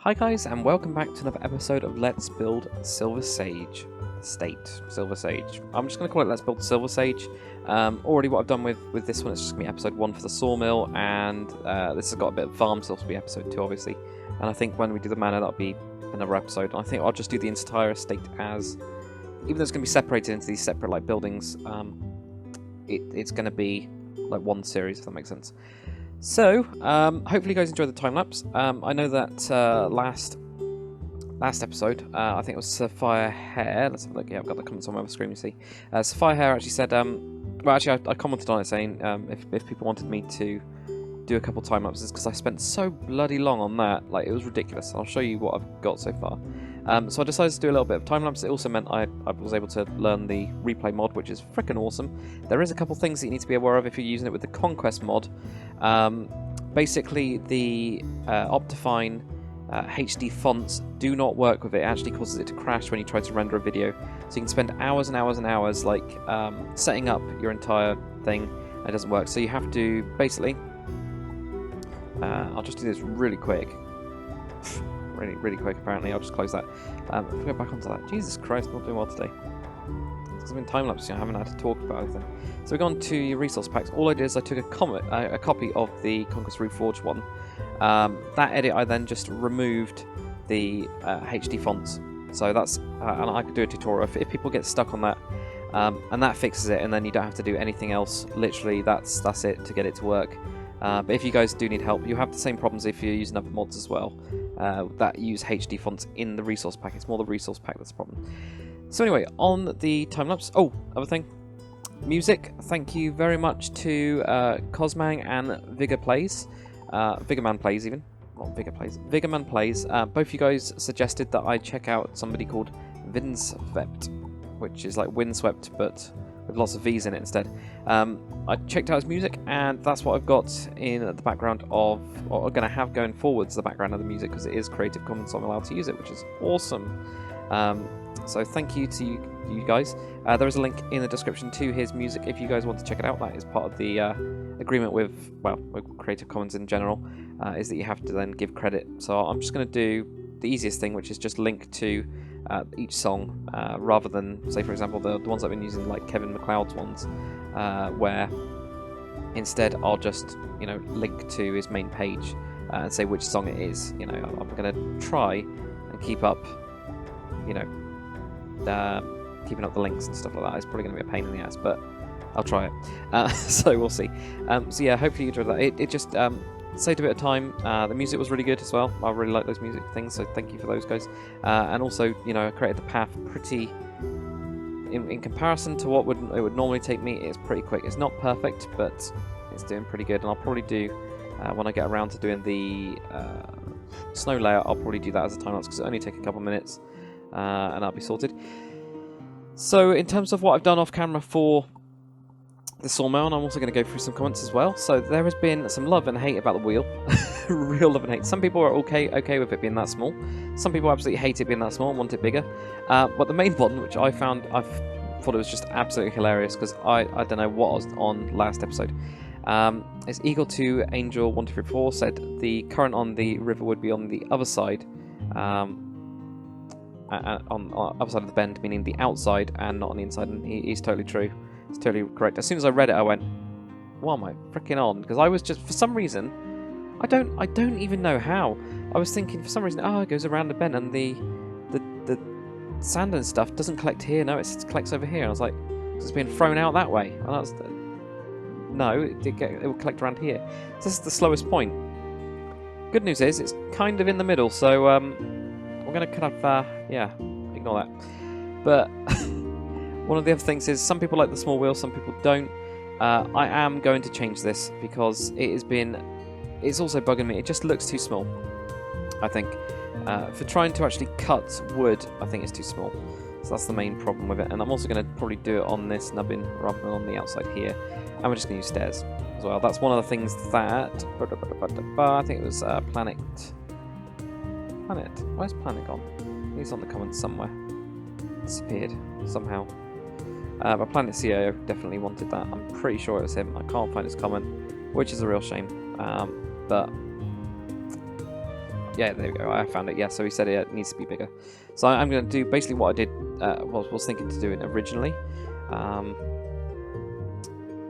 Hi guys, and welcome back to another episode of Let's Build Silversage Silversage. I'm just going to call it Let's Build Silversage. Already what I've done with this one is just going to be episode 1 for the sawmill, and this has got a bit of farm, so it'll be episode 2 obviously. And I think when we do the manor, that'll be another episode. And I think I'll just do the entire estate as, even though it's going to be separated into these separate like buildings, it's going to be like one series, if that makes sense. So, hopefully you guys enjoyed the time-lapse. I know that last episode, I think it was Sapphire Hair. Let's have a look. Yeah, I've got the comments on my screen, you see. Sapphire Hair actually said, well, actually, I commented on it saying if people wanted me to do a couple time-lapses, because I spent so bloody long on that. Like, it was ridiculous. I'll show you what I've got so far. So I decided to do a little bit of time-lapse. It also meant I was able to learn the replay mod, which is freaking awesome. There is a couple things that you need to be aware of if you're using it with the Conquest mod. Basically, the Optifine HD fonts do not work with it. It actually causes it to crash when you try to render a video. So you can spend hours and hours and hours like setting up your entire thing, and it doesn't work. So you have to basically... I'll just do this really quick. Really quick, apparently. I'll just close that. If we go back onto that. Jesus Christ, I'm not doing well today. Because I've been time-lapsing, I haven't had to talk about anything. So we've gone to your resource packs. All I did is I took a copy of the Conquest Reforged one. That edit, I then just removed the HD fonts. So that's, and I could do a tutorial if people get stuck on that. And that fixes it, and then you don't have to do anything else. Literally, that's it to get it to work. But if you guys do need help, you have the same problems if you're using other mods as well that use HD fonts in the resource pack. It's more the resource pack that's the problem. So anyway, on the time-lapse... Oh, other thing. Music. Thank you very much to Cosmang and Vigor Plays. Vigorman Plays, even. Not Vigor Plays. Vigorman Plays. Both you guys suggested that I check out somebody called Windswept, which is like Windswept, but with lots of V's in it instead. I checked out his music, and that's what I've got in the background of, or I'm going to have going forwards, the background of the music, because it is Creative Commons, so I'm allowed to use it, which is awesome. So thank you to you guys. There is a link in the description to his music if you guys want to check it out. That is part of the agreement with Creative Commons in general, is that you have to then give credit. So I'm just going to do the easiest thing, which is just link to each song, rather than, say for example, the ones I've been using, like Kevin MacLeod's ones, where instead I'll just, link to his main page and say which song it is. I'm going to try and keep up, keeping up the links and stuff like that. It's probably going to be a pain in the ass, but I'll try it. So we'll see. So yeah, hopefully you enjoyed that. It just saved a bit of time. The music was really good as well. I really like those music things, so thank you for those guys. And also, I created the path pretty... In comparison to what it would normally take me, it's pretty quick. It's not perfect, but it's doing pretty good. And I'll probably do, when I get around to doing the snow layer, I'll probably do that as a time-lapse, because it'll only take a couple minutes, and that'll be sorted. So in terms of what I've done off camera for the sawmill, and I'm also going to go through some comments as well. So there has been some love and hate about the wheel. Real love and hate. Some people are okay with it being that small. Some people absolutely hate it being that small and want it bigger. But the main one, which I thought it was just absolutely hilarious, because I don't know what I was on last episode. It's Eagle to Angel 1234 said the current on the river would be on the other side, on the other side of the bend, meaning the outside and not on the inside, and he's totally true. It's totally correct. As soon as I read it, I went, what am I freaking on? Because I was just, for some reason, I don't even know how. I was thinking, for some reason, it goes around the bend, and the sand and stuff doesn't collect here. No, it collects over here. And I was like, it's being thrown out that way. And that's no, it will collect around here. So this is the slowest point. Good news is, it's kind of in the middle, so we're going to kind of, ignore that. But... One of the other things is some people like the small wheel, some people don't. I am going to change this because it's also bugging me. It just looks too small, I think. For trying to actually cut wood, I think it's too small. So that's the main problem with it. And I'm also going to probably do it on this nubbin rather than on the outside here. And we're just going to use stairs as well. That's one of the things that... I think it was Planet. Where's Planet gone? He's on the comments somewhere. Disappeared somehow. But Planet CIO definitely wanted that. I'm pretty sure it was him. I can't find his comment, which is a real shame. But Yeah, there we go. I found it. Yeah, so he said it needs to be bigger. So I'm going to do basically what I did, was thinking to do it originally.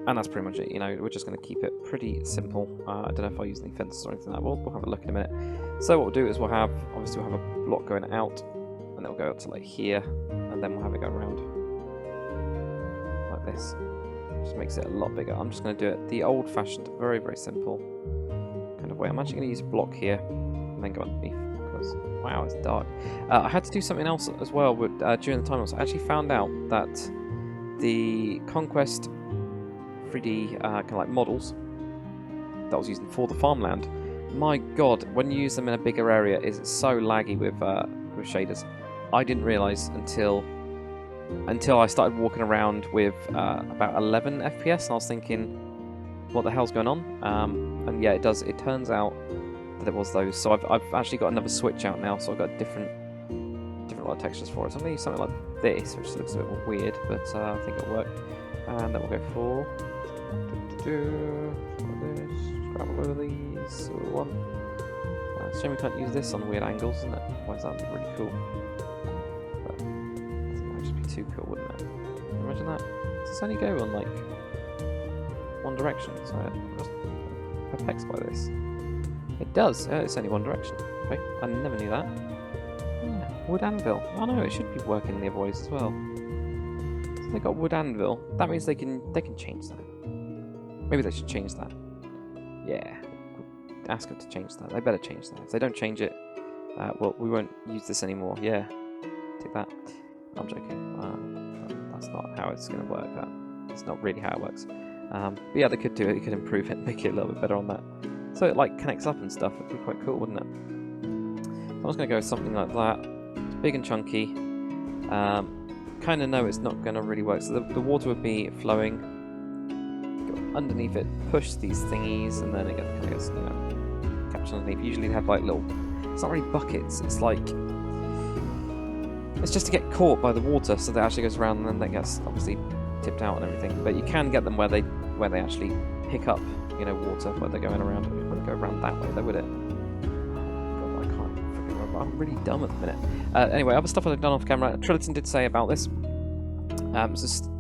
And that's pretty much it. You know, we're just going to keep it pretty simple. I don't know if I use any fences or anything like that. We'll have a look in a minute. So what we'll do is we'll have a block going out, and then we'll go up to like here, and then we'll have it go around like this. Just makes it a lot bigger. I'm just going to do it the old-fashioned, very, very simple kind of way. I'm actually going to use a block here and then go underneath because, wow, it's dark. I had to do something else as well during the time. I actually found out that the Conquest 3D kind of like models that I was using for the farmland, my god, when you use them in a bigger area, it's so laggy with shaders. I didn't realise until I started walking around with about 11 FPS, and I was thinking, what the hell's going on? And yeah, it turns out that it was those. So I've actually got another switch out now, so I've got different lot of textures for it. So I'm going to use something like this, which looks a bit more weird, but I think it'll work. And then we'll go for this. Grab a load of these. So one. It's a shame we can't use this on weird angles, isn't it? Otherwise that'd be really cool. But I think that would just be too cool, wouldn't it? Imagine that. Does this only go on like one direction? So I'm just perplexed by this. It does. It's only one direction. Okay, I never knew that. Yeah, wood anvil. Oh no, it should be working the other ways as well. So they got wood anvil. That means they can change that. Maybe they should change that. Yeah. Ask them to change that. They better change that. If they don't change it, well, we won't use this anymore. Yeah. Take that. I'm joking. That's not how it's going to work. It's not really how it works. But yeah, they could do it. They could improve it, make it a little bit better on that. So it like connects up and stuff. It'd be quite cool, wouldn't it? I was going to go with something like that. It's big and chunky. Kind of know it's not going to really work. So the water would be flowing. Go underneath it, push these thingies, and then it kind of gets, you know, captured underneath. Usually they have like little. It's not really buckets. It's like. It's just to get caught by the water, so that actually goes around, and then that gets obviously tipped out and everything. But you can get them where they actually pick up, you know, water where they're going around. It wouldn't go around that way, though, would it? Oh god, I can't freaking remember. I'm really dumb at the minute. Anyway, other stuff I've done off camera. Triliton did say about this. So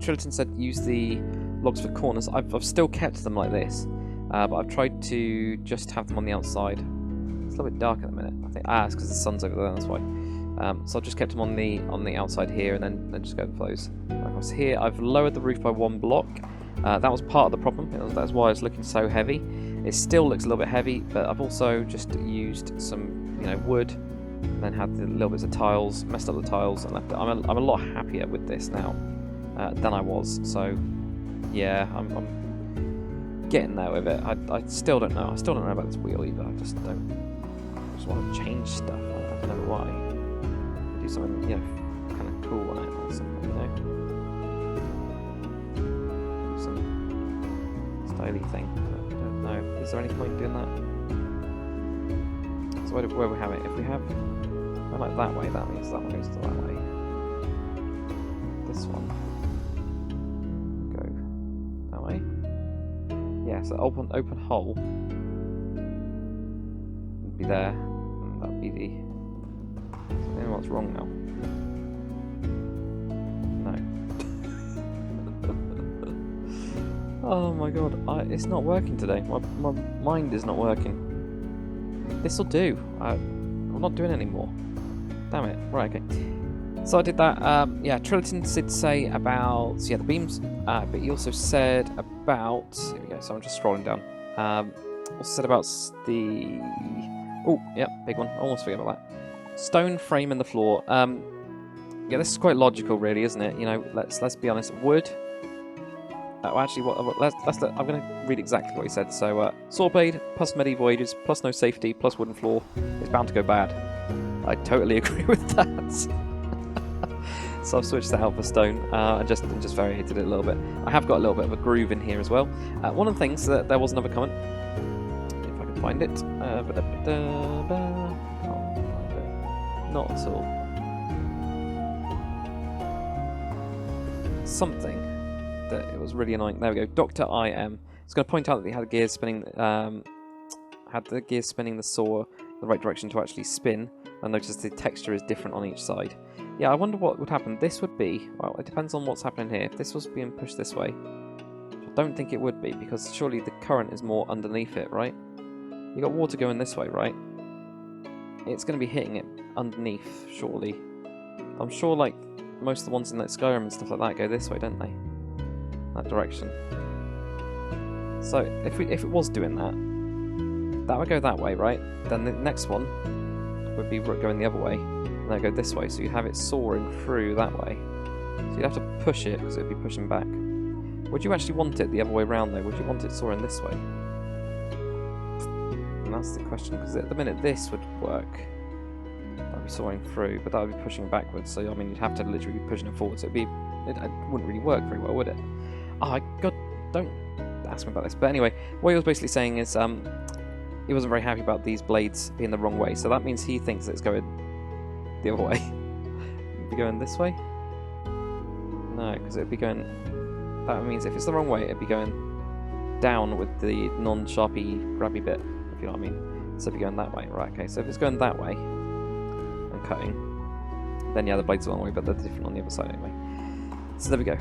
Triliton said use the logs for corners. I've still kept them like this, but I've tried to just have them on the outside. It's a little bit dark at the minute. I think it's because the sun's over there. That's why. So I've just kept them on the outside here, and then just go with those. Across here, I've lowered the roof by one block. That was part of the problem. That's why it's looking so heavy. It still looks a little bit heavy, but I've also just used some, you know, wood, and then had the little bits of tiles, messed up the tiles, and left it. I'm a lot happier with this now than I was. So yeah, I'm getting there with it. I still don't know. I still don't know about this wheel either. I just want to change stuff. I don't know why. Do something, you know, kind of cool on it or something, you know. Do some styly thing. I don't know. Is there any point in doing that? So where we have it? If we have like that way, that means that one goes to that way. This one go that way. Yeah, so open hole would be there, and that'd be the. I don't know what's wrong now. No. Oh my god, it's not working today. My mind is not working. This'll do. I'm not doing it anymore. Damn it. Right, okay. So I did that. Yeah, Triliton did say about the beams, but he also said about. Here we go. So I'm just scrolling down. Also said about the. Oh, yeah, big one. Almost forgot about that. Stone frame in the floor. Yeah, this is quite logical, really, isn't it? You know, let's be honest. Wood. Actually, I'm going to read exactly what he said. So, saw blade plus medieval ages plus no safety plus wooden floor is bound to go bad. I totally agree with that. So I've switched that out for stone and just variated it a little bit. I have got a little bit of a groove in here as well. One of the things that there was another comment, if I can find it. Not at all. Something that it was really annoying. There we go. Dr. IM. It's going to point out that he had the gears spinning. The saw the right direction to actually spin. I notice the texture is different on each side. Yeah, I wonder what would happen. This would be, well, it depends on what's happening here. If this was being pushed this way, I don't think it would be, because surely the current is more underneath it, right? You got water going this way, right? It's going to be hitting it underneath, surely. I'm sure, like, most of the ones in like Skyrim and stuff like that go this way, don't they? That direction. So, if it was doing that, that would go that way, right? Then the next one would be going the other way, and then go this way, so you'd have it soaring through that way. So you'd have to push it, because it would be pushing back. Would you actually want it the other way around, though? Would you want it soaring this way? And that's the question, because at the minute this would work. That would be soaring through, but that would be pushing backwards, so I mean, you'd have to literally be pushing it forward, so it wouldn't really work very well, would it? Oh, God, don't ask me about this. But anyway, what he was basically saying is, he wasn't very happy about these blades being the wrong way, so that means he thinks it's going the other way. It'd be going this way? No, because it'd be going... That means if it's the wrong way, it'd be going down with the non-sharpy, grabby bit, if you know what I mean. So it'd be going that way. Right, okay, so if it's going that way, and cutting, then yeah, the blade's the wrong way, but they're different on the other side anyway. So there we go.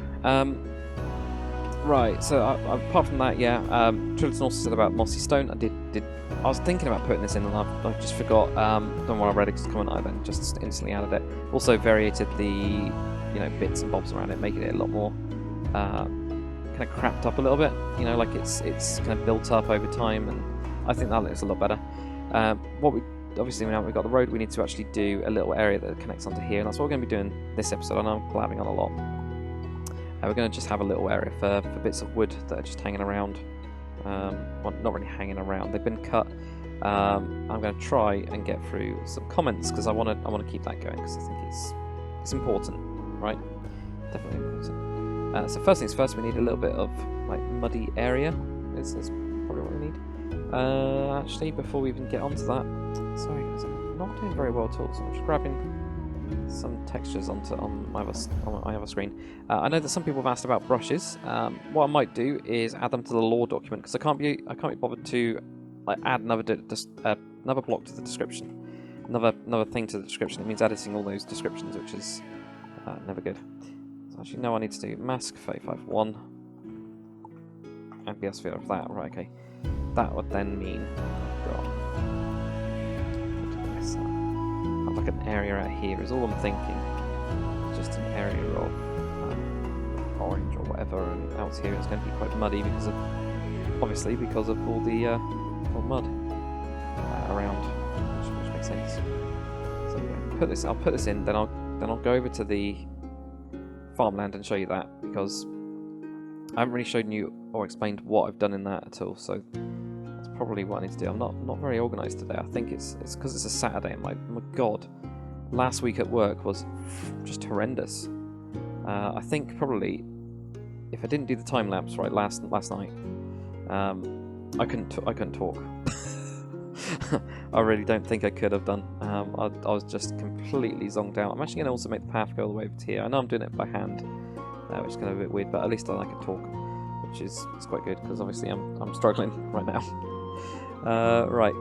Right, so apart from that, yeah, Trilliton also said about Mossy Stone. I was thinking about putting this in, and I just forgot. Don't worry, I read it comment I then just instantly added it. Also variated the bits and bobs around it, making it a lot more kind of crapped up a little bit. Like it's kind of built up over time, and I think that looks a lot better. Obviously now we've got the road, we need to actually do a little area that connects onto here, and that's what we're going to be doing this episode. I know I'm blabbing on a lot. We're going to just have a little area for bits of wood that are just hanging around. Well, not really hanging around. They've been cut. I'm going to try and get through some comments, because I want to keep that going, because I think it's important, right? Definitely important. So first things first, we need a little bit of like muddy area. Is probably what we need. Actually, before we even get onto that, sorry, because I'm not doing very well at all. So I'm just grabbing some textures on my other screen. I know that some people have asked about brushes. What I might do is add them to the lore document, because I can't be bothered to like add another block to the description, another thing to the description. It means editing all those descriptions, which is never good. So actually, no, I need to do mask 351 and BS of that. Right, okay. That would then mean I've got like an area out here is all I'm thinking. Just an area of orange or whatever, and out here it's going to be quite muddy because of all the mud around, which makes sense. So I'll put this in, then I'll go over to the farmland and show you that, because I haven't really shown you or explained what I've done in that at all. So that's probably what I need to do. I'm not very organised today. I think it's because it's a Saturday, and my God, last week at work was just horrendous. I think probably if I didn't do the time lapse right last night, I couldn't talk. I really don't think I could have done. I was just completely zonked out. I'm actually going to also make the path go all the way over to here. I know I'm doing it by hand, which is kind of a bit weird, but at least I can talk, which is quite good, because obviously I'm struggling right now. Right.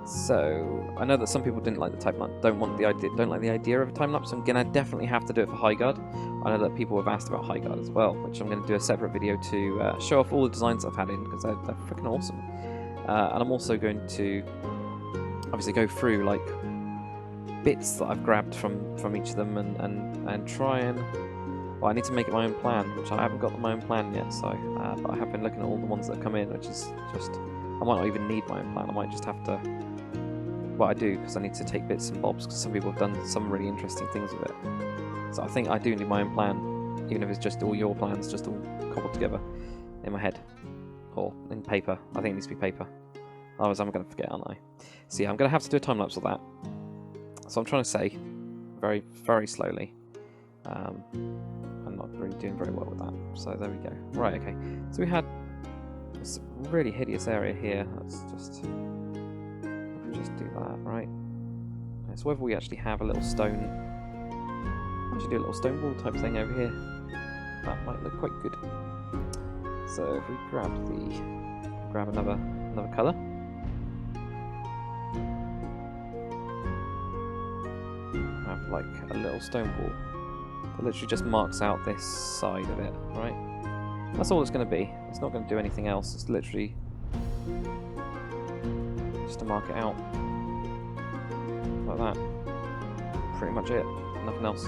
So I know that some people didn't like the time lapse, don't like the idea of a time lapse. I'm gonna definitely have to do it for High Guard. I know that people have asked about High Guard as well, which I'm going to do a separate video to show off all the designs I've had in, because they're freaking awesome. And I'm also going to obviously go through like bits that I've grabbed from each of them and try and, well, I need to make it my own plan, which I haven't got my own plan yet. So but I have been looking at all the ones that have come in, which is just, I might not even need my own plan. I might just have to, well, I do, because I need to take bits and bobs, because some people have done some really interesting things with it. So I think I do need my own plan, even if it's just all your plans, just all cobbled together in my head. Or in paper. I think it needs to be paper. Otherwise I'm going to forget, aren't I? So yeah, I'm going to have to do a time-lapse of that. So I'm trying to say, very, very slowly. I'm not really doing very well with that. So there we go. Right, okay. So we had this really hideous area here. Let's just do that, right? So whether we actually have a little stone, actually do a little stone wall type thing over here, that might look quite good. So if we grab another colour, like a little stone wall that literally just marks out this side of it, right? That's all it's going to be. It's not going to do anything else. It's literally just to mark it out like that. Pretty much it. Nothing else.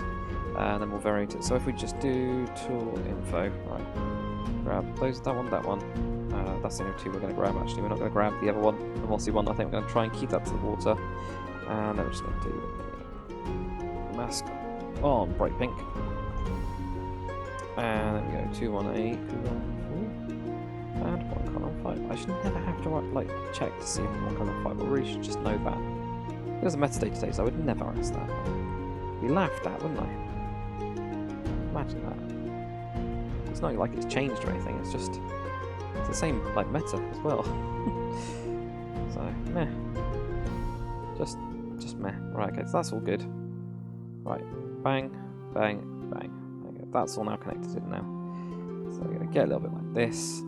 And then we'll variate it. So if we just do tool info, right? Grab that one. That's the only two we're going to grab. Actually, we're not going to grab the other one, the mossy one. I think we're going to try and keep that to the water. And then we're just going to do mask on bright pink. And then we go 218, 214, and 1 column 5. I should never have to like check to see if 1 column 5. I really should just know that. There's a metadata today, so I would never ask that. Be laughed at, wouldn't I? Imagine that. It's not like it's changed or anything. It's just the same like meta as well. So meh. Just meh. Right. Okay. So that's all good. Right. Bang, bang, bang. That's all now connected in now. So we're going to get a little bit like this.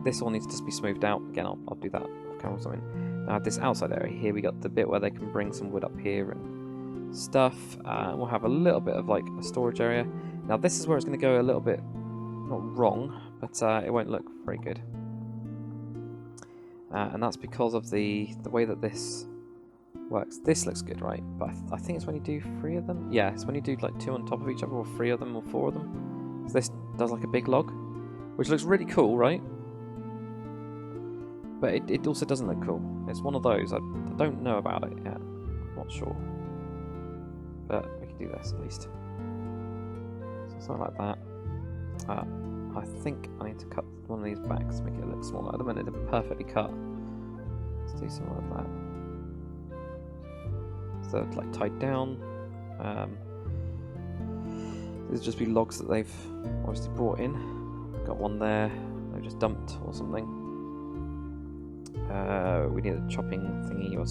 This all needs to just be smoothed out. Again, I'll do that off camera or something. Now this outside area here, we got the bit where they can bring some wood up here and stuff. We'll have a little bit of like a storage area. Now this is where it's going to go a little bit, not wrong, but it won't look very good. And that's because of the way that this works. This looks good, right? But I think it's when you do 3 of them. Yeah, it's when you do like 2 on top of each other, or 3 of them, or 4 of them. So this does like a big log, which looks really cool, right? But it also doesn't look cool. It's one of those. I don't know about it yet. Not sure. But we can do this at least. So something like that. I think I need to cut one of these back to make it look smaller. At the minute, they're perfectly cut. Let's do something like that. So it's like tied down. These will just be logs that they've obviously brought in. Got one there, they've just dumped or something. We need a chopping thingy, or a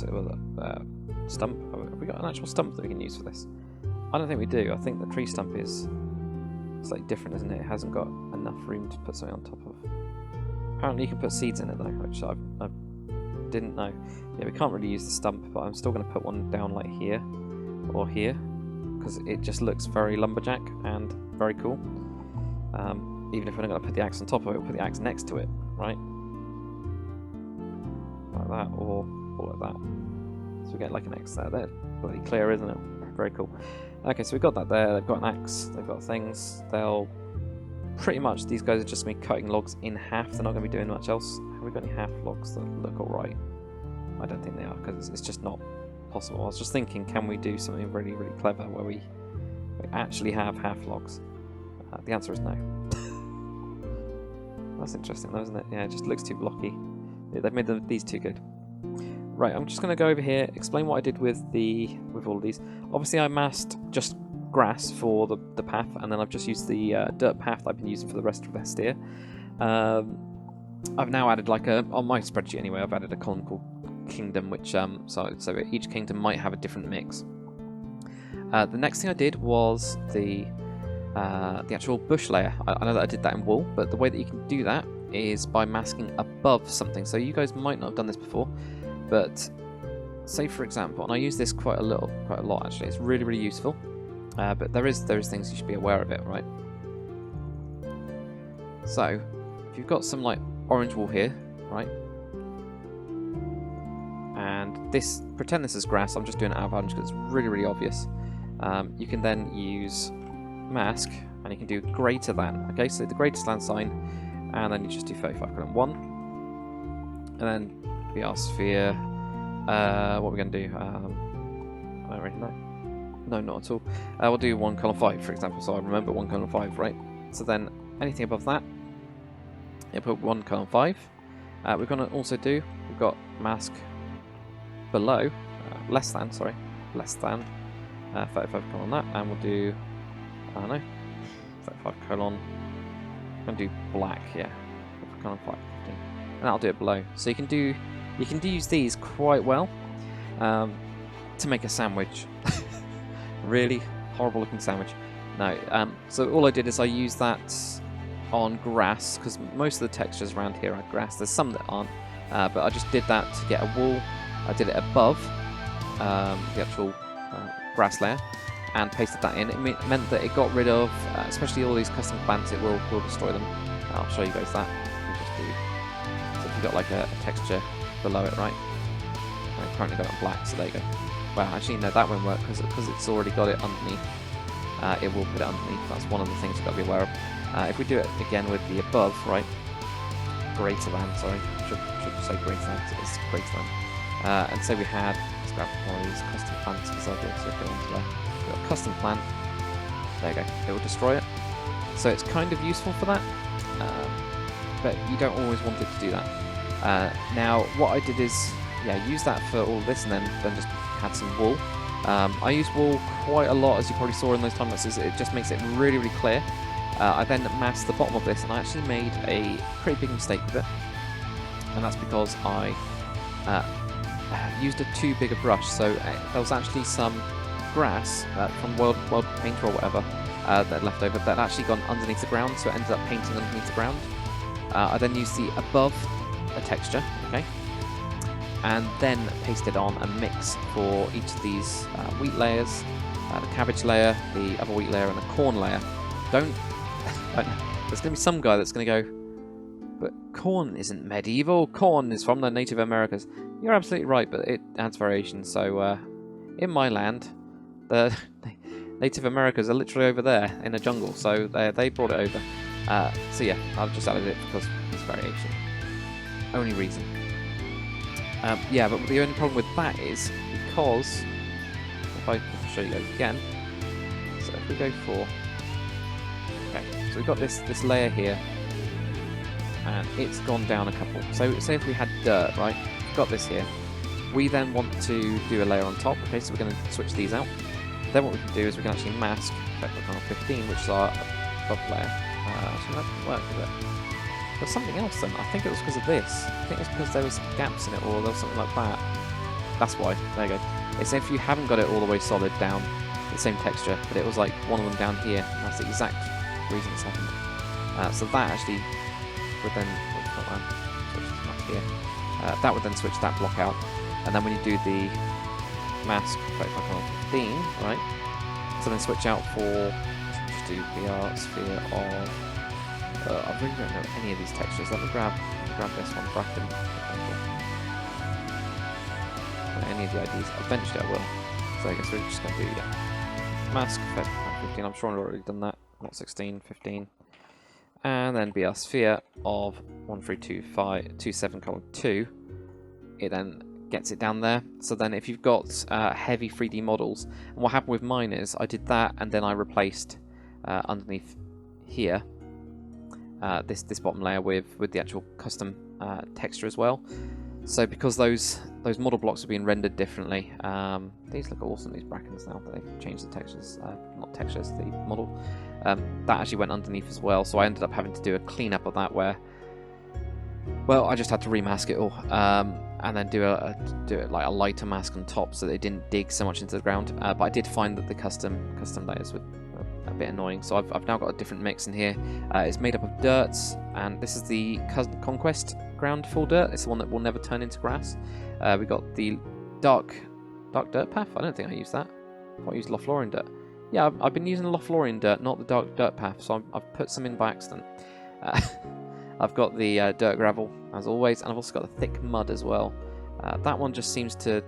stump. Have we got an actual stump that we can use for this? I don't think we do. I think the tree stump is slightly different, isn't it? It hasn't got enough room to put something on top of. Apparently you can put seeds in it though, which I didn't know. Yeah, we can't really use the stump, but I'm still going to put one down like here or here, because it just looks very lumberjack and very cool. Even if we're not going to put the axe on top of it, we'll put the axe next to it, right? Like that, or like that. So we get like an X there. They're bloody clear, isn't it? Very cool. Okay, so we've got that there. They've got an axe, they've got things. They'll pretty much, these guys are just going to be cutting logs in half. They're not going to be doing much else. Have we got any half logs that look alright? I don't think they are, because it's just not possible. I was just thinking, can we do something really, really clever where we actually have half logs? The answer is no. That's interesting though, isn't it? Yeah, it just looks too blocky. Yeah, they've made these too good. Right, I'm just going to go over here, explain what I did with all of these. Obviously I masked just grass for the path, and then I've just used the dirt path I've been using for the rest of the steer. I've now added like on my spreadsheet anyway, I've added a column called Kingdom, which so each kingdom might have a different mix. The next thing I did was the actual bush layer. I know that I did that in wool, but the way that you can do that is by masking above something. So you guys might not have done this before, but say for example, and I use this quite a lot actually. It's really, really useful. But there is things you should be aware of it, right? So if you've got some like orange wool here, right? And this, pretend this is grass. I'm just doing it out of orange because it's really, really obvious. You can then use mask, and you can do greater than. Okay, so the greater than sign, and then you just do 35:1, and then the R sphere. What are we going to do? I don't really know. No, not at all. We'll do 1 column 5, for example. So I remember 1 column 5, right? So then anything above that, you put 1 column 5. We're going to also do. We've got mask below, less than 35 colon on that, and we'll do, I don't know, 35 colon, I'm going to do black, yeah, colon 5, 15, and that'll do it below. So you can use these quite well to make a sandwich. Really horrible looking sandwich. No, so all I did is I used that on grass, because most of the textures around here are grass. There's some that aren't, but I just did that to get a wool. I did it above the actual grass layer, and pasted that in. It meant that it got rid of, especially all these custom plants, it will destroy them. I'll show you guys that. You just do. So if you've got like a texture below it, right? I've currently got it on black, so there you go. Well, actually, no, that won't work because it's already got it underneath. It will put it underneath. That's one of the things you've got to be aware of. If we do it again with the above, right? Greater than, sorry. Should say greater than, because it's greater than. And so we had, let's grab one of these custom plants because I'll be able to go onto there. We've got a custom plant. There you go. It will destroy it. So it's kind of useful for that. But you don't always want it to do that. Now, what I did is, yeah, use that for all this and then just add some wool. I use wool quite a lot, as you probably saw in those time lapses. It just makes it really, really clear. I then masked the bottom of this, and I actually made a pretty big mistake with it. And that's because I used a too big a brush. So there was actually some grass from World Painter or whatever that left over that actually gone underneath the ground, so it ended up painting underneath the ground. I then used the above a texture, okay, and then pasted on a mix for each of these wheat layers, the cabbage layer, the other wheat layer, and the corn layer. There's going to be some guy that's going to go, but corn isn't medieval, corn is from the Native Americas. You're absolutely right, but it adds variation. So in my land, the Native Americas are literally over there in a jungle, so they brought it over. So yeah, I've just added it because it's variation. Only reason. Yeah, but the only problem with that is because, if I can show you guys again, so if we go for, okay, so we've got this layer here, and it's gone down a couple. So say if we had dirt, right, we've got this here, we then want to do a layer on top, okay, so we're going to switch these out. Then what we can do is we can actually mask effect on 15, which is our above layer. Actually, that didn't work, did it? There's something else then. I think it was because of this. I think it was because there was gaps in it, or there was something like that. That's why. There you go. It's if you haven't got it all the way solid down, the same texture, but it was like one of them down here. And that's the exact reason it's happened. So that actually would then switch here. That would then switch that block out, and then when you do the mask effect on 15, right? So then switch out for, just do the sphere of. I really don't know any of these textures. Let me grab this one, Bracken. Any of the IDs. Eventually I will. So I guess we're just going to do, yeah. Mask, effect, 15. I'm sure I've already done that. Not 16, 15. And then be our sphere of 132527 column 2. It then gets it down there. So then if you've got heavy 3D models, and what happened with mine is I did that and then I replaced underneath here this bottom layer with the actual custom texture as well. So because those model blocks are being rendered differently, these look awesome, these brackens now that they've changed the textures, not textures, the model. That actually went underneath as well, so I ended up having to do a cleanup of that where, well, I just had to remask it all, and then do it like a lighter mask on top so that it didn't dig so much into the ground. But I did find that the custom layers were a bit annoying, so I've now got a different mix in here. It's made up of dirt, and this is the Conquest ground full dirt. It's the one that will never turn into grass. We got the dark dirt path. I don't think I used that. I used Lothlorien dirt. Yeah, I've been using Lothlorien dirt, not the dark dirt path, so I've put some in by accident. I've got the dirt gravel, as always, and I've also got the thick mud as well. That one just seems to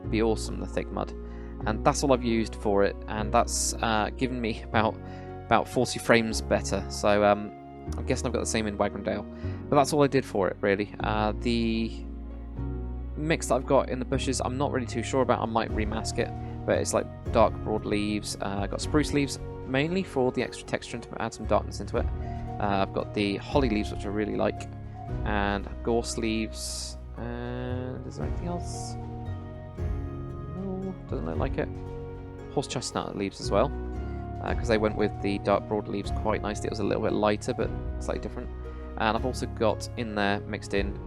be awesome, the thick mud. And that's all I've used for it, and that's given me about 40 frames better. So I'm guessing I've got the same in Wagrandale. But that's all I did for it, really. The mix that I've got in the bushes, I'm not really too sure about. I might remask it, but it's like dark broad leaves. I've got spruce leaves, mainly for the extra texture and to add some darkness into it. I've got the holly leaves, which I really like, and gorse leaves. And is there anything else? No, doesn't look like it. Horse chestnut leaves as well, because they went with the dark broad leaves quite nicely. It was a little bit lighter, but slightly different. And I've also got in there, mixed in,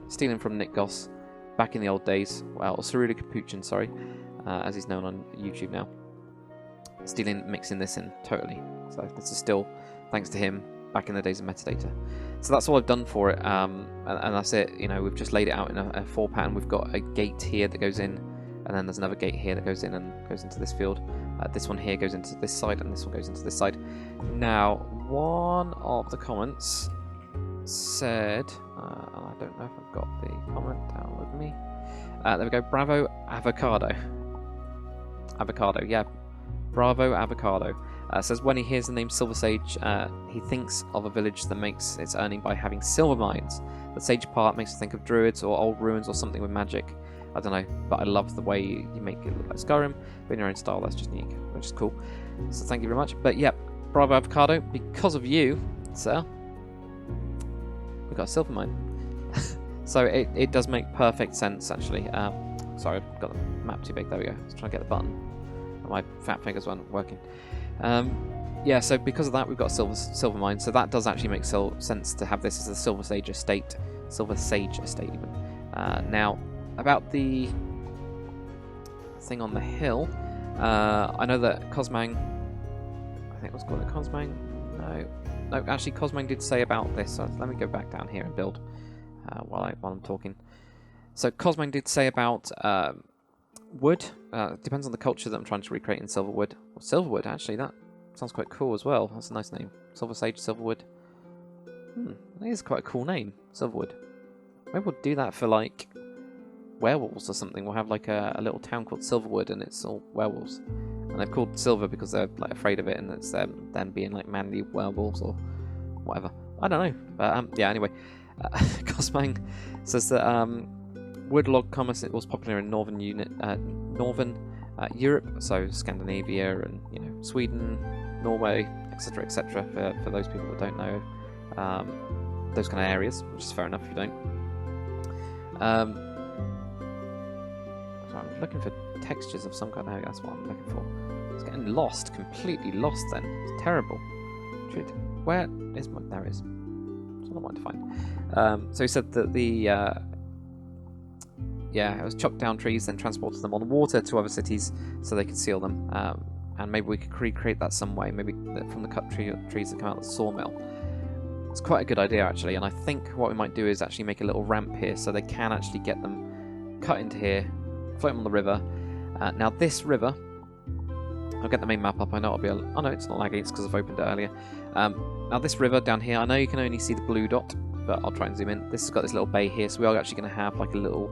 stealing from Nick Goss back in the old days. Well, Cerulli Capuchin, sorry, as he's known on YouTube now. Mixing this in, totally. So this is still thanks to him back in the days of metadata. So that's all I've done for it, and that's it. You know, we've just laid it out in a 4 pattern. We've got a gate here that goes in and then there's another gate here that goes in and goes into this field. This one here goes into this side, and this one goes into this side. Now, one of the comments said, and I don't know if I've got the comment down with me. There we go. Bravo avocado. Avocado, yeah. Bravo avocado. Says when he hears the name Silversage, he thinks of a village that makes its earning by having silver mines. The sage part makes us think of druids or old ruins or something with magic. I don't know, but I love the way you make it look like Skyrim, but in your own style. That's just unique, which is cool. So thank you very much. But yeah, Bravo avocado, because of you, sir, we've got a silver mine. So it does make perfect sense, actually. Sorry, I've got the map too big. There we go. Let's try and get the button. My fat fingers weren't working. Yeah, so because of that, we've got a silver mine. So that does actually make sense to have this as a Silversage estate. Silversage estate, even. Now, about the thing on the hill, I know that Cosmang, I think it was called Cosmang. No, actually, Cosmang did say about this. So let me go back down here and build while I'm talking. So Cosmang did say about wood. Depends on the culture that I'm trying to recreate in Silverwood. Or Silverwood, actually, that sounds quite cool as well. That's a nice name. Silversage, Silverwood. That is quite a cool name, Silverwood. Maybe we'll do that for, like, werewolves or something. We'll have, like, a little town called Silverwood, and it's all werewolves. And they're called Silver because they're, like, afraid of it, and it's them being, like, manly werewolves or whatever. I don't know. But, yeah, anyway. Cosmang says that wood log commerce was popular in northern Europe, so Scandinavia and Sweden, Norway, etc., etc. For those people that don't know those kind of areas, which is fair enough if you don't. So I'm looking for textures of some kind. No, that's what I'm looking for. It's getting lost, completely lost. Then it's terrible. Where is my? There it is. It's not mine to find. So he said that it was chopped down trees, then transported them on water to other cities so they could seal them. And maybe we could recreate that some way, maybe from the cut trees that come out of the sawmill. It's quite a good idea, actually, and I think what we might do is actually make a little ramp here so they can actually get them cut into here, float them on the river. Now this river, I'll get the main map up. I know it'll be oh no, it's not lagging, it's because I've opened it earlier. Now this river down here, I know you can only see the blue dot, but I'll try and zoom in. This has got this little bay here, so we are actually going to have like a little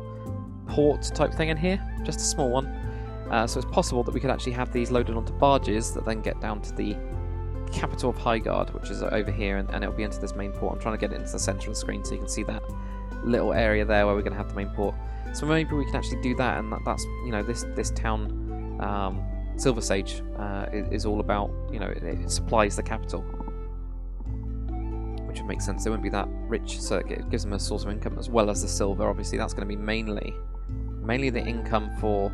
port type thing in here, just a small one. So it's possible that we could actually have these loaded onto barges that then get down to the capital of Highguard, which is over here, and it'll be into this main port. I'm trying to get it into the centre of the screen so you can see that little area there where we're going to have the main port. So maybe we can actually do that, and that's this town, Silversage, is all about, it supplies the capital, which would make sense. They wouldn't be that rich, so it gives them a source of income as well as the silver. Obviously, that's going to be mainly the income for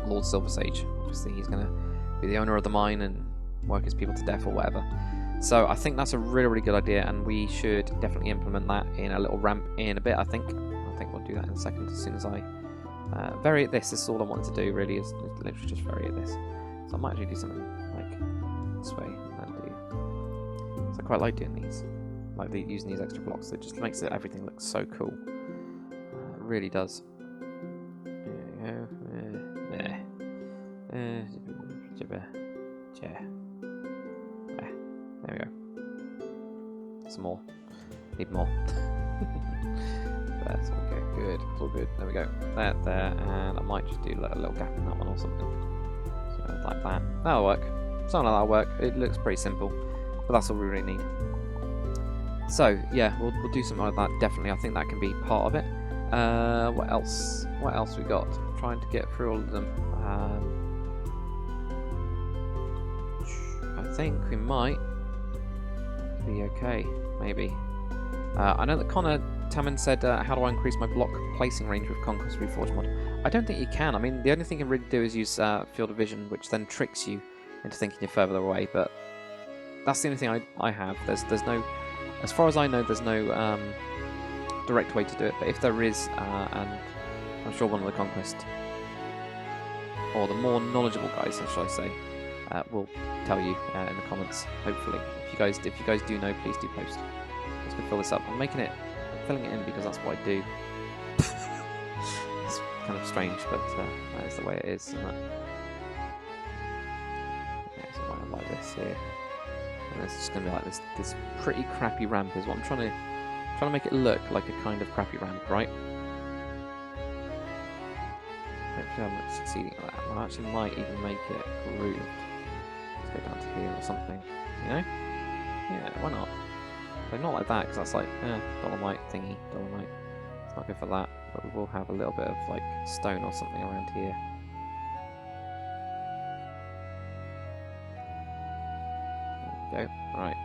Lord Silversage. Obviously, he's going to be the owner of the mine and work his people to death or whatever. So I think that's a really, really good idea, and we should definitely implement that in a little ramp in a bit. I think we'll do that in a second as soon as I vary at this. This is all I wanted to do, really, is literally just vary at this. So I might actually do something like this way and do. So I quite like doing these, like using these extra blocks. It just makes everything look so cool. It really does. There we go. Some more. Need more. That's okay. Good. It's all good. There we go. There, and I might just do a little gap in that one or something. So like that. That'll work. Something like that'll work. It looks pretty simple, but that's all we really need. So yeah, we'll do something like that. Definitely, I think that can be part of it. What else? What else we got? I'm trying to get through all of them. I think we might be okay, maybe. I know that Connor Tammin said, how do I increase my block placing range with Conquest Reforged mod? I don't think you can. I mean, the only thing you can really do is use Field of Vision, which then tricks you into thinking you're further away, but that's the only thing I have. There's no, as far as I know, there's no direct way to do it, but if there is, and I'm sure one of the Conquest, or the more knowledgeable guys, shall I say, will tell you in the comments, hopefully. If you guys do know, please do post. Let's go fill this up. I'm filling it in because that's what I do. It's kind of strange, but that is the way it is, isn't it? Okay, so I'm going like this here. And it's just going to be like this pretty crappy ramp is what I'm trying to make it look like a kind of crappy ramp, right? Hopefully I'm not succeeding at that. I actually might even make it grooved. Let's go down to here or something, you know? Yeah, why not? But not like that, because that's like, dolomite thingy, dolomite. It's not good for that, but we will have a little bit of like stone or something around here. There we go, right.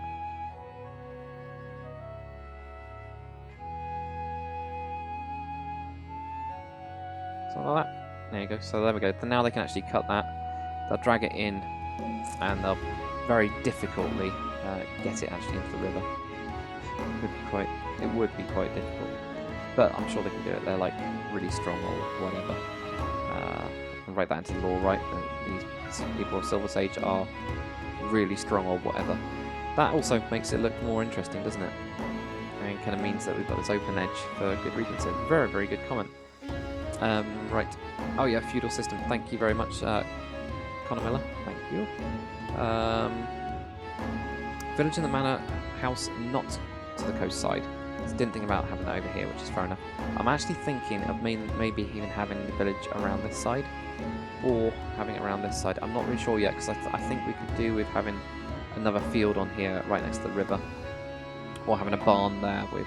Something like that. There you go, so there we go. So now they can actually cut that. They'll drag it in, and they'll very difficultly get it actually into the river. It would be quite difficult, but I'm sure they can do it. They're like really strong or whatever. I'll write that into lore, right? These people of Silversage are really strong or whatever. That also makes it look more interesting, doesn't it? And kind of means that we've got this open edge for good reason. So very, very good comment. Right. Oh yeah, feudal system. Thank you very much, Connor Miller. Thank you. Village in the manor house, not to the coast side. So didn't think about having that over here, which is fair enough. I'm actually thinking of maybe even having the village around this side, or having it around this side. I'm not really sure yet, because I think we could do with having another field on here right next to the river, or having a barn there with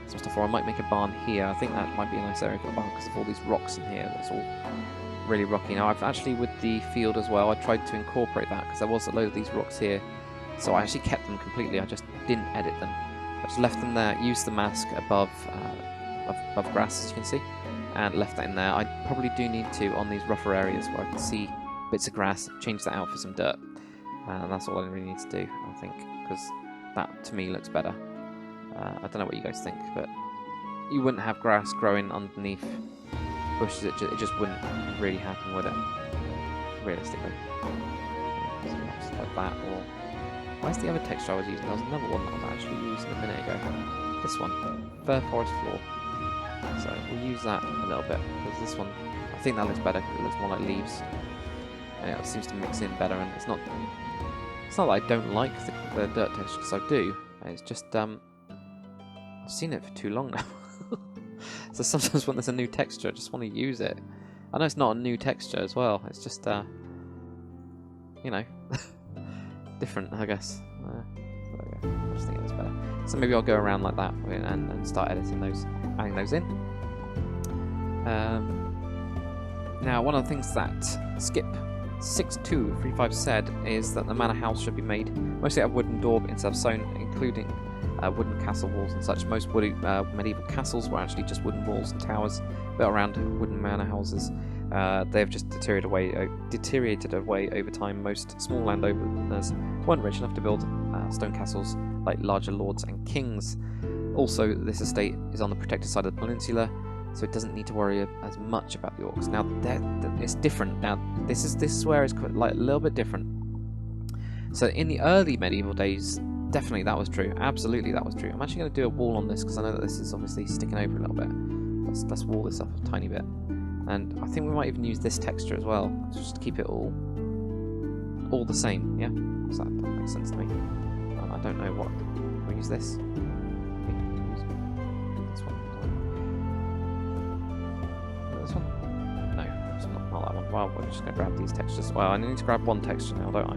some stuff, or I might make a barn here. I think that might be a nice area for a barn because of all these rocks in here. That's all really rocky. Now I've actually, with the field as well, I tried to incorporate that because there was a load of these rocks here, so I actually kept them completely. I just didn't edit them. I just left them there, used the mask above grass, as you can see, and left that in there. I probably do need to, on these rougher areas where I can see bits of grass, change that out for some dirt. And that's all I really need to do, I think, because that to me looks better. I don't know what you guys think, but you wouldn't have grass growing underneath bushes. It just wouldn't really happen, would it? Realistically. Just like that, or... Where's the other texture I was using? There was another one that I was actually using a minute ago. This one. Fir forest floor. So we'll use that a little bit, because this one, I think that looks better, because it looks more like leaves. And it seems to mix in better, and it's not that I don't like the dirt texture, because I do. It's just, I've seen it for too long now. So sometimes when there's a new texture, I just want to use it. I know it's not a new texture as well, it's just, you know, different, I guess. So I just think it's better. So maybe I'll go around like that and start editing those, adding those in. Now, one of the things that Skip 6235 said is that the manor house should be made mostly out of wooden daub instead of stone, including wooden castle walls and such. Most medieval castles were actually just wooden walls and towers built around wooden manor houses. They've just deteriorated away over time. Most small landowners weren't rich enough to build stone castles like larger lords and kings. Also, this estate is on the protected side of the peninsula, so it doesn't need to worry as much about the orcs. Now, it's different. Now, this is where it's quite, like, a little bit different. So, in the early medieval days, definitely that was true. Absolutely, that was true. I'm actually going to do a wall on this because I know that this is obviously sticking over a little bit. Let's wall this up a tiny bit, and I think we might even use this texture as well, just to keep it all the same. Yeah, so that makes sense to me. I don't know what we'll use this. This one. This one? No, it's not that one. Well, we're just going to grab these textures. Well, I need to grab one texture now, don't I? I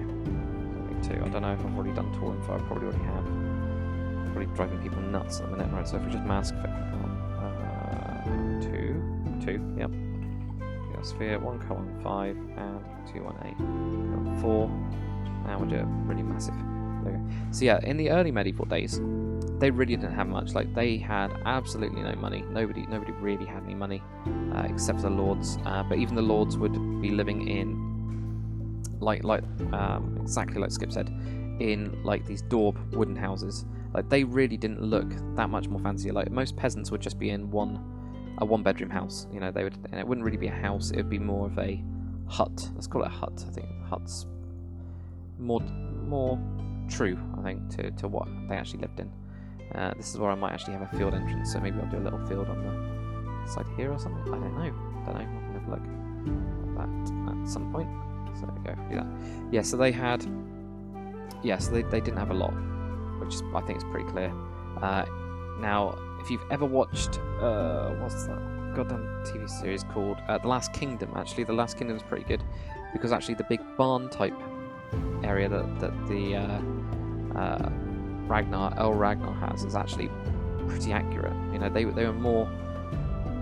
need two. I don't know if I've already done tool info. I probably already have. Probably driving people nuts at the minute. Right, so if we just mask fit. Two, yep. Sphere, 1 colon 5, and 2 on 8. Colon 4. Now we'll do it really massive. There we go. So yeah, in the early medieval days, they really didn't have much. Like, they had absolutely no money. Nobody really had any money, except for the lords. But even the lords would be living in, exactly like Skip said, in like these daub wooden houses. Like, they really didn't look that much more fancy. Like, most peasants would just be in a one-bedroom house. You know, and it wouldn't really be a house. It would be more of a hut. Let's call it a hut. I think the hut's more true, I think, to what they actually lived in. This is where I might actually have a field entrance, so maybe I'll do a little field on the side here or something. I don't know. Don't know. I can have a look at that at some point. So there we go. Do that. Yeah. So they had. Yeah. So they didn't have a lot, which is, I think is pretty clear. Now, if you've ever watched what's that goddamn TV series called The Last Kingdom? Actually, The Last Kingdom is pretty good because actually the big barn type area that the Ragnar has is actually pretty accurate. You know, they were more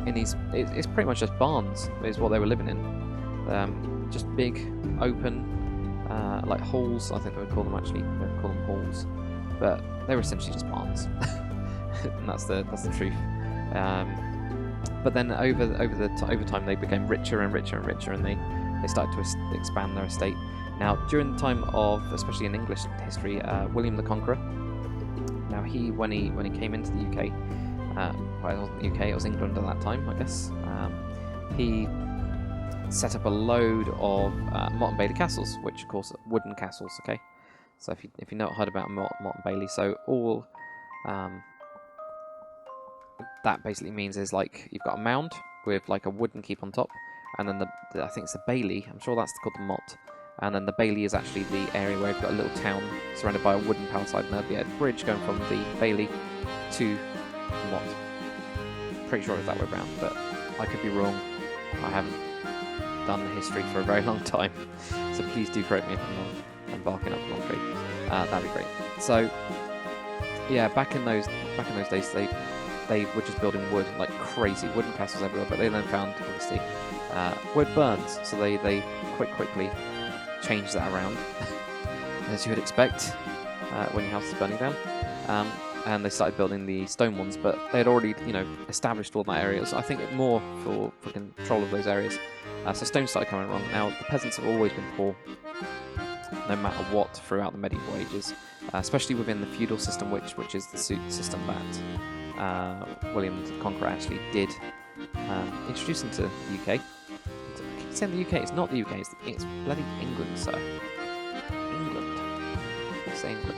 in these. It's pretty much just barns is what they were living in. Just big open like halls. I think they would call them actually. They would call them halls, but they were essentially just barns, and that's the truth. But then over time they became richer and richer and richer, and they started to expand their estate. Now, during the time of, especially in English history, William the Conqueror. Now, when he came into the UK, well, it wasn't the UK, it was England at that time, I guess. He set up a load of Motte and Bailey castles, which of course are wooden castles. Okay, so if you not heard about Motte and Bailey, so all that basically means is like you've got a mound with like a wooden keep on top, and then I think it's the Bailey. I'm sure that's called the Motte. And then the Bailey is actually the area where you've got a little town surrounded by a wooden palisade, and there'll be a bridge going from the Bailey to the Motte. Pretty sure it's that way around, but I could be wrong. I haven't done the history for a very long time, so please do correct me if I'm wrong. I'm barking up the wrong tree. That'd be great. So, yeah, back in those days, they were just building wood like crazy, wooden castles everywhere. But they then found obviously wood burns, so they quickly change that around, as you would expect when your house is burning down. And they started building the stone ones, but they had already, established all that areas. I think more for control of those areas. So stone started coming along. Now, the peasants have always been poor, no matter what, throughout the medieval ages, especially within the feudal system, which is the system that William the Conqueror actually did introduce into the UK. It's in the UK, it's not the UK, it's bloody England, sir. England. It's England.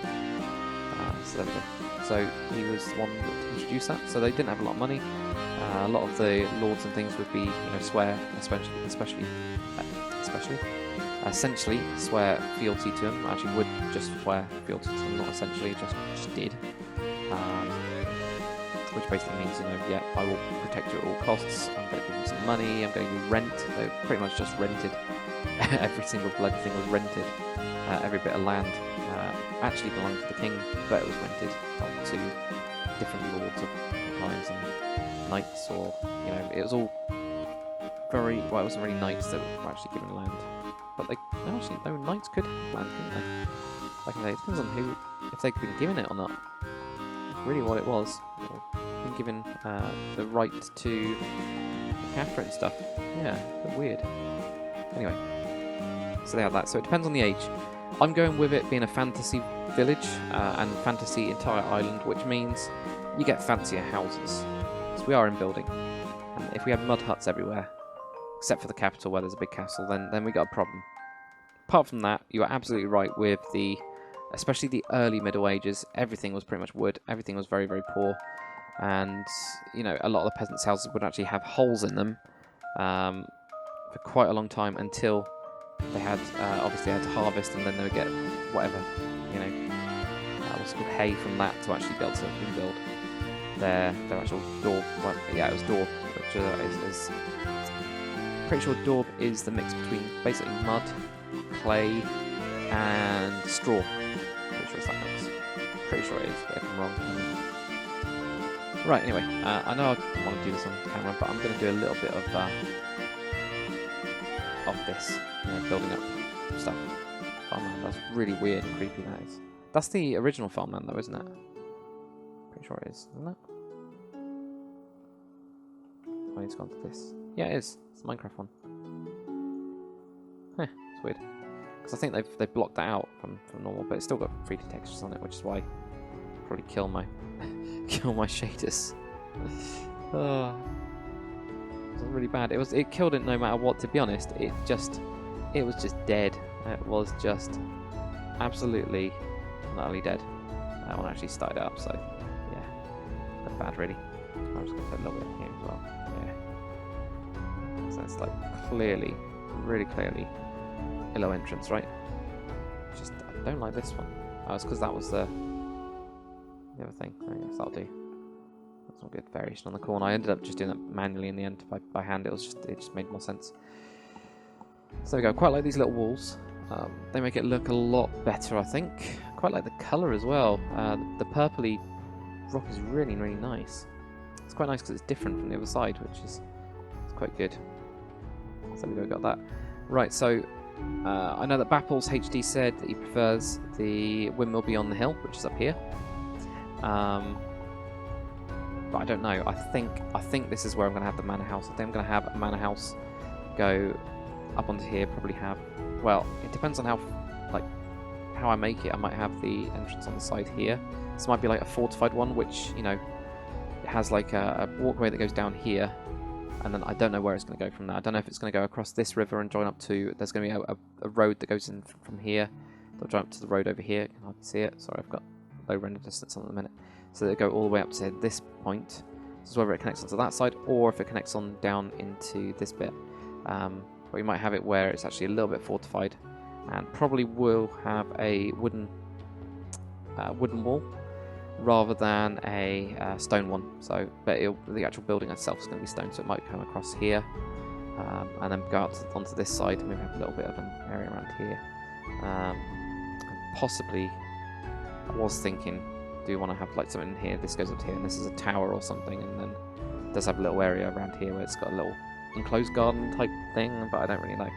So there we go. So he was the one that introduced that. So they didn't have a lot of money. A lot of the lords and things would be, swear, essentially swear fealty to him. Actually, would just swear fealty to him, not essentially, just did. Which basically means, yeah, I will protect you at all costs. I'm going to give you some money. I'm going to give you rent. They pretty much just rented. Every single bloody thing was rented. Every bit of land actually belonged to the king, but it was rented to different lords of kinds and knights, or it was all very well. It wasn't really knights that were actually given land, but no knights could have land, couldn't they? Like I say, it depends on who, if they've been given it or not. Really, what it was. Been given the right to look after it and stuff. Yeah, a bit weird. Anyway, so they had that. So it depends on the age. I'm going with it being a fantasy village and fantasy entire island, which means you get fancier houses. So we are in building. And if we had mud huts everywhere, except for the capital where there's a big castle, then we got a problem. Apart from that, you are absolutely right with especially the early Middle Ages. Everything was pretty much wood. Everything was very, very poor. And, a lot of the peasants' houses would actually have holes in them for quite a long time until they had, obviously, had to harvest, and then they would get whatever, what's called hay from that to actually be able to rebuild their actual daub. Well, yeah, it was daub, which is pretty sure daub is the mix between basically mud, clay, and straw. Pretty sure it's that mix. Pretty sure it is, but if I'm wrong. Right, anyway, I know I want to do this on camera, but I'm going to do a little bit of this, building up stuff. Farmland, that's really weird and creepy, that is. That's the original farmland though, isn't it? Pretty sure it is, isn't it? I need to go onto this. Yeah, it is. It's the Minecraft one. Heh, it's weird. Because I think they've blocked that out from normal, but it's still got 3D textures on it, which is why I'll probably kill my shaders. Oh, it was really bad. It killed it no matter what. To be honest, it was just dead. It was just absolutely not only dead. That one actually started up, so yeah, that's bad really. I'm just gonna put a little bit here as well. So it's like clearly, really clearly a low entrance, right? Just, I don't like this one. Oh, it's because that was the other thing. I guess that'll do. That's not good. Variation on the corner. I ended up just doing that manually in the end by hand. It just made more sense. So there we go. Quite like these little walls. They make it look a lot better, I think. Quite like the colour as well. The purpley rock is really, really nice. It's quite nice because it's different from the other side, which is quite good. So we got that. Right, so I know that Bapples HD said that he prefers the windmill beyond the hill, which is up here. But I don't know. I think this is where I'm going to have the manor house. I think I'm going to have a manor house go up onto here. Probably have. Well, it depends on how I make it. I might have the entrance on the side here. This might be like a fortified one, which, you know, it has like a walkway that goes down here, and then I don't know where it's going to go from there. I don't know if it's going to go across this river and join up to. There's going to be a road that goes in from here. They'll join up to the road over here. You can hardly see it. Sorry, I've got low render distance on at the minute. So they go all the way up to this point. This is whether it connects onto that side or if it connects on down into this bit. But we might have it where it's actually a little bit fortified, and probably will have a wooden wall rather than a stone one. So, but the actual building itself is going to be stone, so it might come across here and then go out onto this side, and maybe have a little bit of an area around here. Possibly, I was thinking, do you want to have like something in here? This goes up to here, and this is a tower or something, and then it does have a little area around here where it's got a little enclosed garden type thing, but I don't really know.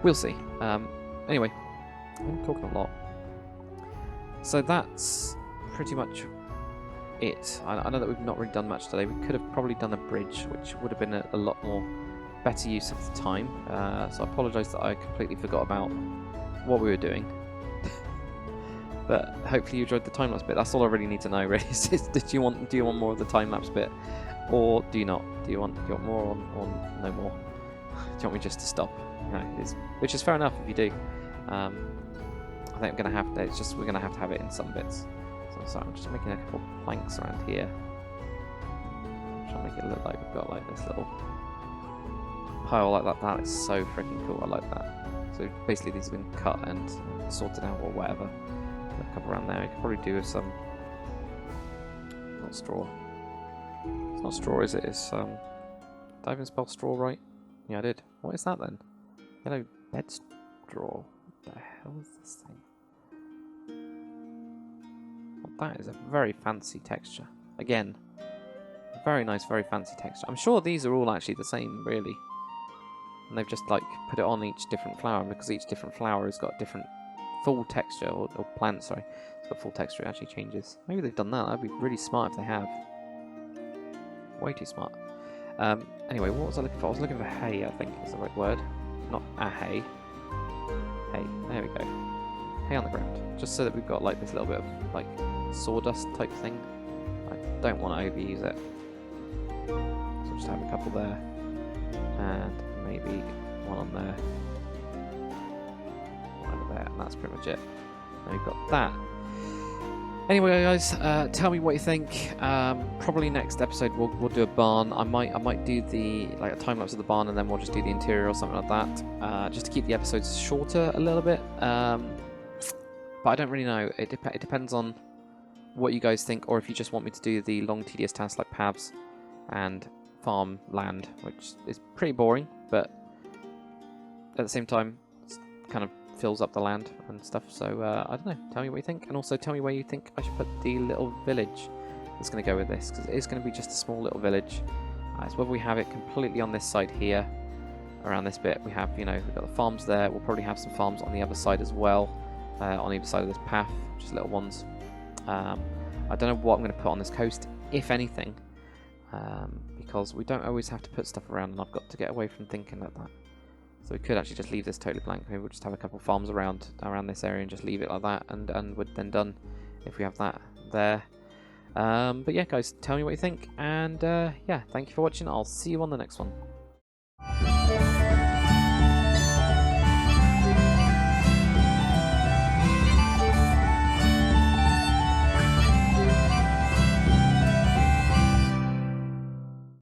We'll see. Anyway, I'm talking a lot. So that's pretty much it. I know that we've not really done much today. We could have probably done a bridge, which would have been a lot more better use of the time. So I apologise that I completely forgot about what we were doing. But hopefully you enjoyed the time-lapse bit. That's all I really need to know, really. Do you want more of the time-lapse bit, or do you not? Do you want more or no more? Do you want me just to stop? No, which is fair enough if you do. I think I'm gonna have to. It's just we're gonna have to have it in some bits. So I'm just making a couple of planks around here. Trying to make it look like we've got like this little pile like that. That is so freaking cool. I like that. So basically these have been cut and sorted out or whatever. A couple around there. We could probably do with some. Not straw. It's not straw, is it? It's did I even spell straw right? Yeah, I did. What is that then? Yellow bed straw. What the hell is this thing? Well, that is a very fancy texture. Again, very nice, very fancy texture. I'm sure these are all actually the same, really. And they've just like put it on each different flower, because each different flower has got different full texture, or plant, sorry. It's got full texture, it actually changes. Maybe they've done that. That'd be really smart if they have. Way too smart. Anyway, what was I looking for? I was looking for hay, I think is the right word. Not a hay. Hay. There we go. Hay on the ground. Just so that we've got like this little bit of like sawdust type thing. I don't want to overuse it. So just have a couple there. And maybe one on there. One over there. And that's pretty much it. And we've got that. Anyway, guys, tell me what you think. Probably next episode we'll do a barn. I might do the a time lapse of the barn, and then we'll just do the interior or something like that, just to keep the episodes shorter a little bit. But I don't really know. It depends on what you guys think, or if you just want me to do the long, tedious tasks like paths and farm land, which is pretty boring, but at the same time, it's kind of fills up the land and stuff. So I don't know, tell me what you think, and also tell me where you think I should put the little village that's going to go with this, because it is going to be just a small little village. It's whether we have it completely on this side here, around this bit. We have, we've got the farms there. We'll probably have some farms on the other side as well, on either side of this path, just little ones. I don't know what I'm going to put on this coast, if anything, because we don't always have to put stuff around, and I've got to get away from thinking like that. So we could actually just leave this totally blank. Maybe we'll just have a couple of farms around this area and just leave it like that, and we're then done if we have that there. But yeah, guys, tell me what you think, and yeah, thank you for watching. I'll see you on the next one.